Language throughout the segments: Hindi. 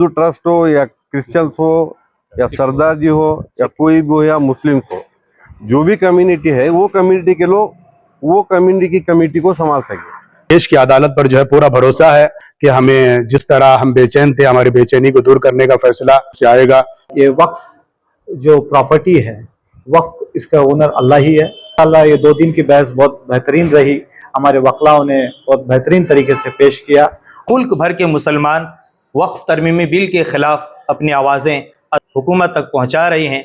हिंदू ट्रस्ट हो या क्रिश्चियंस हो या सरदार जी हो या कोई भी हो या मुस्लिम्स हो, जो भी कम्युनिटी है वो कम्युनिटी के लोग वो कम्युनिटी की कमेटी को संभाल सके। देश की अदालत पर जो है पूरा भरोसा है कि हमें जिस तरह हम बेचैन थे, हमारी बेचैनी को दूर करने का फैसला से आएगा। ये वक्फ जो प्रॉपर्टी है, वक्फ इसका ओनर अल्लाह ही है। अल्लाह, ये 2 दिन की बहस बहुत बेहतरीन रही। हमारे वकलाओं ने बहुत बेहतरीन तरीके से पेश किया। मुल्क भर के मुसलमान वक्फ तरमीमी बिल के खिलाफ अपनी आवाज़ें हुकूमत तक पहुंचा रही हैं।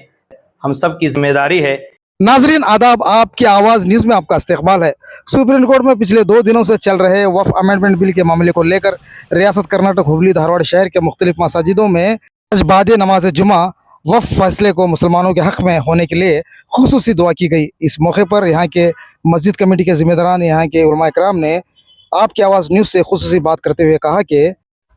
हम सब की जिम्मेदारी है। नाजरीन आदाब, आपकी आवाज़ न्यूज़ में आपका इस्तकबाल है। सुप्रीम कोर्ट में पिछले 2 दिनों से चल रहे वक्फ अमेंडमेंट बिल के मामले को लेकर रियासत कर्नाटक हुबली धारवाड़ शहर के मुख्तलिफ मसाजिदों में आज बाद नमाज जुमा वक्फ फैसले को मुसलमानों के हक़ में होने के लिए खुसूसी दुआ की गई। इस मौके पर यहाँ के मस्जिद कमेटी के ज़िम्मेदारान, यहाँ के उलमा इकराम ने आपकी आवाज़ न्यूज़ से खुसूसी बात करते हुए कहा कि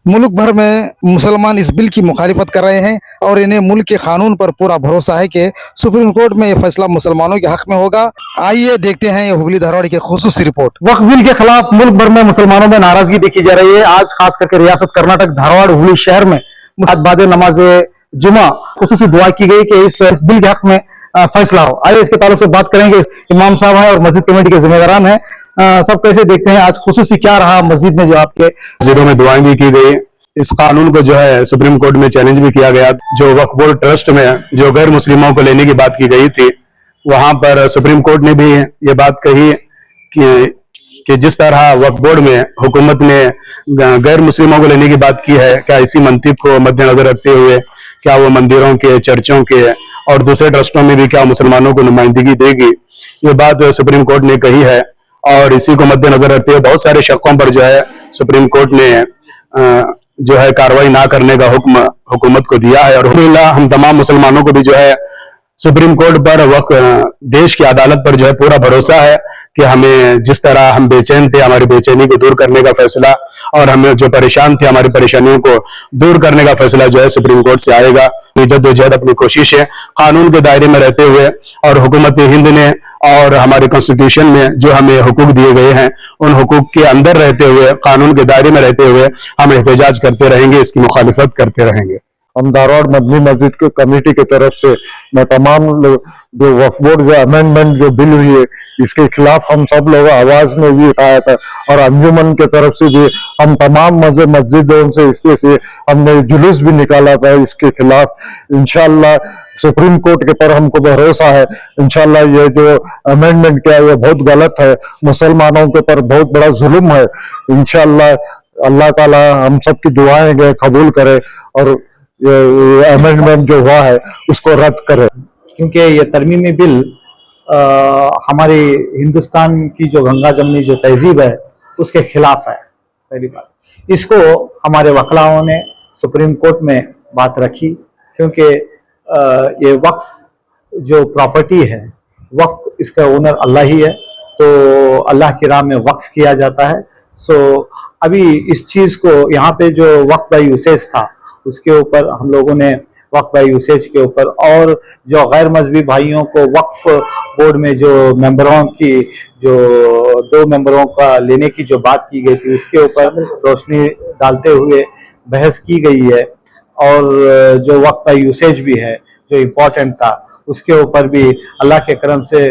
मुल्क भर में मुसलमान इस बिल की मुखालिफत कर रहे हैं और इन्हें मुल्क के कानून पर पूरा भरोसा है कि सुप्रीम कोर्ट में यह फैसला मुसलमानों के हक में होगा। आइए देखते हैं ये हुबली धारवाड़ की खुसूसी रिपोर्ट। वक्फ बिल के खिलाफ मुल्क भर में मुसलमानों में नाराजगी देखी जा रही है। आज खास करके रियासत कर्नाटक धारवाड़ हुबली शहर में बाद नमाज जुमा खुसूसी दुआ की गई कि इस बिल के हक में फैसला हो। आइए इसके ताल्लुक से बात करेंगे। इमाम साहब हैं और मस्जिद कमेटी के जिम्मेदारान हैं। सब कैसे देखते हैं आज खुसूसी क्या रहा मस्जिद में, जो आपके मस्जिदों में दुआएं भी की गई। इस कानून को जो है सुप्रीम कोर्ट में चैलेंज भी किया गया। जो वक्फ बोर्ड ट्रस्ट में जो गैर मुस्लिमों को लेने की बात की गई थी, वहां पर सुप्रीम कोर्ट ने भी ये बात कही कि जिस तरह वक्फ बोर्ड में हुकूमत ने गैर मुस्लिमों को लेने की बात की है, क्या इसी मंतिक को मद्देनजर रखते हुए क्या वो मंदिरों के, चर्चों के और दूसरे ट्रस्टों में भी क्या मुसलमानों को नुमाइंदगी देगी, ये बात सुप्रीम कोर्ट ने कही है। और इसी को मद्देनजर रखते हुए बहुत सारे शकों पर जो है सुप्रीम कोर्ट ने जो है कार्रवाई ना करने का हुक्म हुकूमत को दिया है। और हम तमाम मुसलमानों को भी जो है सुप्रीम कोर्ट पर देश की अदालत पर जो है पूरा भरोसा है कि हमें जिस तरह हम बेचैन थे, हमारी बेचैनी को दूर करने का फैसला और हमें जो परेशान थे, हमारी परेशानियों को दूर करने का फैसला जो है सुप्रीम कोर्ट से आएगा। जद्दोजहद अपनी कोशिश है कानून के दायरे में रहते हुए और हुकूमत हिंद ने और हमारे कॉन्स्टिट्यूशन में जो हमें हुकूक दिए गए हैं, उन हुकूक के अंदर रहते हुए, कानून के दायरे में रहते हुए हम एहतजाज करते रहेंगे, इसकी मुखालिफत करते रहेंगे। हम धारवाड़ मदनी मस्जिद के कमेटी की तरफ से मैं तमाम जो वक्फ बोर्ड जो अमेंडमेंट जो बिल हुई है इसके खिलाफ हम सब लोग आवाज में भी उठाया था और अंजुमन के तरफ से भी हम तमाम मस्जिदों से इसके से हमने जुलूस भी निकाला था इसके खिलाफ। इंशाल्लाह सुप्रीम कोर्ट के पर हमको भरोसा है। इंशाल्लाह ये जो अमेंडमेंट किया ये बहुत गलत है, मुसलमानों के पर बहुत बड़ा जुल्म है। इंशाल्लाह अल्लाह ताला हम सब की दुआएं कबूल करे और ये अमेंडमेंट जो हुआ है उसको रद्द करे, क्योंकि ये तरमीमी बिल हमारी हिंदुस्तान की जो गंगा जमनी जो तहजीब है उसके खिलाफ है। पहली बात, इसको हमारे वकलाओं ने सुप्रीम कोर्ट में बात रखी, क्योंकि ये वक्फ जो प्रॉपर्टी है, वक्फ इसका ओनर अल्लाह ही है, तो अल्लाह की राह में वक्फ किया जाता है। सो अभी इस चीज़ को यहाँ पे जो वक्फ बाय यूसेज था उसके ऊपर हम लोगों ने वक्फ बाय यूसेज के ऊपर और जो गैर मजहबी भाइयों को वक्फ बोर्ड में जो मेंबरों की जो 2 मेंबरों का लेने की जो बात की गई थी उसके ऊपर रोशनी डालते हुए बहस की गई है। और जो वक्फ बाय यूसेज भी है जो इम्पोर्टेंट था उसके ऊपर भी अल्लाह के करम से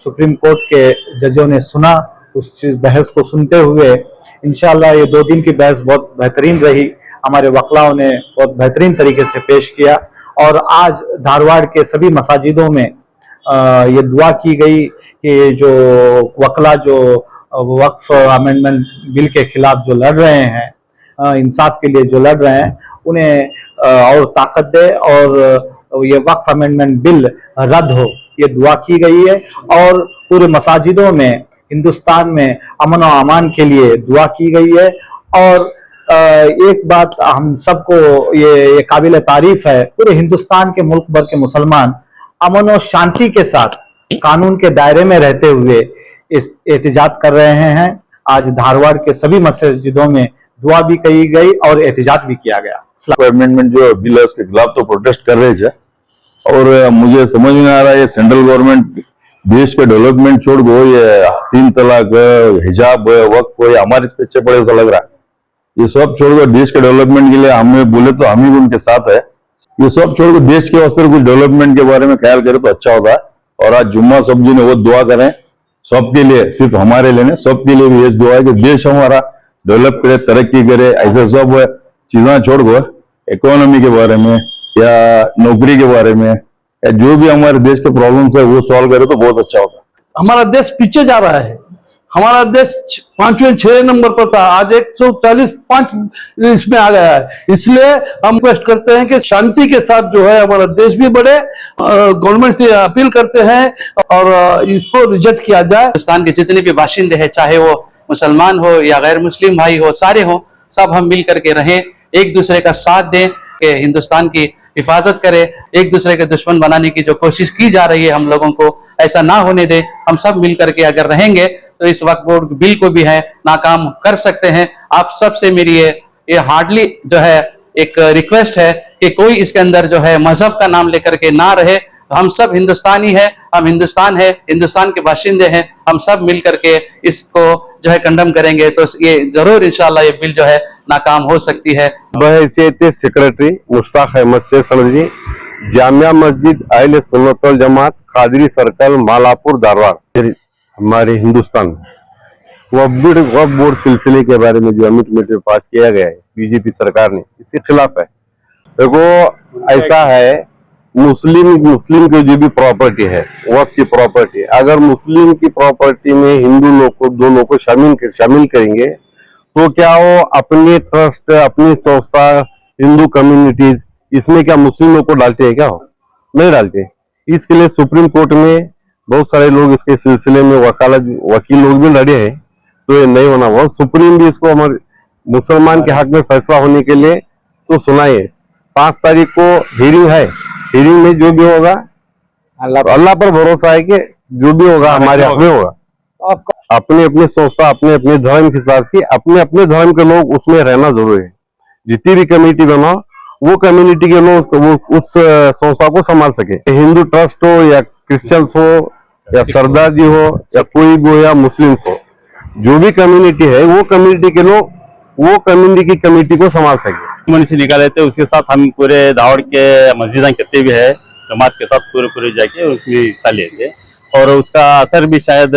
सुप्रीम कोर्ट के जजों ने सुना। उस चीज़ बहस को सुनते हुए इंशाल्लाह ये 2 दिन की बहस बहुत बेहतरीन रही। हमारे वकलाओं ने बहुत बेहतरीन तरीके से पेश किया और आज धारवाड़ के सभी मसाजिदों में ये दुआ की गई कि जो वकला जो वक्फ अमेंडमेंट बिल के खिलाफ जो लड़ रहे हैं, इंसाफ के लिए जो लड़ रहे हैं, उन्हें और ताकत दे और ये वक्फ अमेंडमेंट बिल रद्द हो, ये दुआ की गई है। और पूरे मसाजिदों में हिंदुस्तान में अमन और अमान के लिए दुआ की गई है। और एक बात हम सबको ये काबिल तारीफ है, पूरे हिंदुस्तान के मुल्क भर के मुसलमान अमन और शांति के साथ कानून के दायरे में रहते हुए इस एहतजाज कर रहे हैं। आज धारवाड़ के सभी मस्जिदों में दुआ भी कही गई और एहतजाज भी किया गया। अमेंडमेंट जो बिल है उसके खिलाफ तो प्रोटेस्ट कर रहे थे और मुझे समझ में आ रहा है ये सेंट्रल गवर्नमेंट देश के डेवलपमेंट छोड़ दो, ये 3 तलाक, हिजाब, वक्फ, ये हमारे पीछे पड़े ऐसा लग रहा है। ये सब छोड़कर देश के डेवलपमेंट के लिए हमें बोले तो हम ही उनके साथ है। ये सब छोड़कर देश के वास्ते कुछ डेवलपमेंट के बारे में ख्याल करें तो अच्छा होता है। और आज जुम्मा सब जी ने वो दुआ करें सबके लिए, सिर्फ हमारे लिए नहीं, सबके लिए भी ये दुआ है कि देश हमारा डेवलप करे, तरक्की करे। ऐसे सब चीजें छोड़कर इकोनॉमी के बारे में या नौकरी के बारे में या जो भी हमारे देश के प्रॉब्लम्स है वो सॉल्व करे तो बहुत अच्छा होगा। हमारा देश पीछे जा रहा है। हमारा देश 5वें 6 नंबर पर था, आज 145 इसमें आ गया है। इसलिए हम रिक्वेस्ट करते हैं कि शांति के साथ जो है हमारा देश भी बढ़े। गवर्नमेंट से अपील करते हैं और इसको रिजेक्ट किया जाए। हिंदुस्तान के जितने भी बाशिंदे हैं, चाहे वो मुसलमान हो या गैर मुस्लिम भाई हो, सारे हो, सब हम मिल करके रहें, एक दूसरे का साथ दें कि हिंदुस्तान की हिफाजत करें। एक दूसरे के दुश्मन बनाने की जो कोशिश की जा रही है हम लोगों को, ऐसा ना होने दें। हम सब मिल करके अगर रहेंगे तो इस वक्फ बोर्ड बिल को भी है नाकाम कर सकते हैं। आप सब से मेरी ये हार्डली जो है एक रिक्वेस्ट है कि कोई इसके अंदर जो है मजहब का नाम लेकर के ना रहे। हम सब हिंदुस्तानी है, हम हिंदुस्तान है, हिंदुस्तान के बाशिंदे हैं। हम सब मिल करके इसको जो है कंडम करेंगे तो ये जरूर इंशाल्लाह ये बिल जो है नाकाम हो सकती है। बहैसियत सेक्रेटरी मुश्ताक अहमद शेख सनदी, जामिया मस्जिद अहले सुन्नत वल जमात, कादरी सर्कल, मालापुर, धारवाड़। हमारे हिंदुस्तान वक्फ बोर्ड सिलसिले के बारे में जो अमिट मीटर पास किया गया है बीजेपी सरकार ने, इसके खिलाफ है। देखो ऐसा है, मुस्लिम की जो भी प्रॉपर्टी है वक्फ की प्रॉपर्टी, अगर मुस्लिम की प्रॉपर्टी में हिंदू लोग को, दोनों को शामिल करेंगे तो क्या वो अपने ट्रस्ट, अपनी संस्था, हिंदू कम्युनिटीज, इसमें क्या मुस्लिम लोग को डालते हैं क्या? नहीं डालते। इसके लिए सुप्रीम कोर्ट में बहुत सारे लोग इसके सिलसिले में वकील लोग भी लड़े हैं, तो ये नहीं होना। वो सुप्रीम भी इसको हमारे मुसलमान के हक में फैसला होने के लिए तो सुनाए। 5 तारीख को हियरिंग है, हियरिंग में जो भी होगा अल्लाह पर भरोसा है कि जो भी होगा हमारे हक में होगा। अपने अपने संस्था, अपने अपने धर्म के हिसाब से अपने अपने धर्म के लोग उसमें रहना जरूरी है। जितनी भी कमेटी बनाओ वो कम्युनिटी के लोग वो उस संस्था को संभाल सके। हिंदू ट्रस्ट हो या क्रिश्चियंस हो या सरदार जी हो या कोई भी हो या मुस्लिम्स हो, जो भी कम्युनिटी है वो कम्युनिटी के लोग वो कम्युनिटी की कमेटी को संभाल सके। मनुष्य निकाले थे, उसके साथ हम पूरे धावड़ के मस्जिद कितने भी है जमात के साथ पूरे जाके उसमें हिस्सा लेंगे और उसका असर भी शायद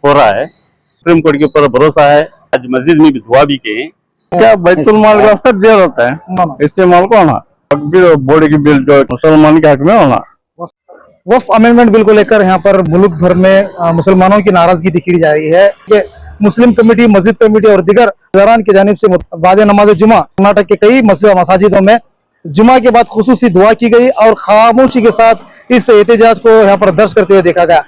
हो रहा है। सुप्रीम कोर्ट के ऊपर भरोसा है। आज मस्जिद में भी दुआ भी किए। क्या बैतुल माल का असर दिया रहता है, इस्तेमाल को होना बोर्ड की बिल जो मुसलमान के हक में होना। वक्फ अमेंडमेंट बिल को लेकर यहाँ पर मुल्क भर में मुसलमानों की नाराजगी दिखी जा रही है कि मुस्लिम कमेटी, मस्जिद कमेटी और दीगर हज़ारान की जानिब से बाद नमाज जुमा कर्नाटक के कई मस्जिदों में जुमा के बाद खुसूसी दुआ की गई और खामोशी के साथ इस एहतजाज को यहाँ पर दर्ज करते हुए देखा गया।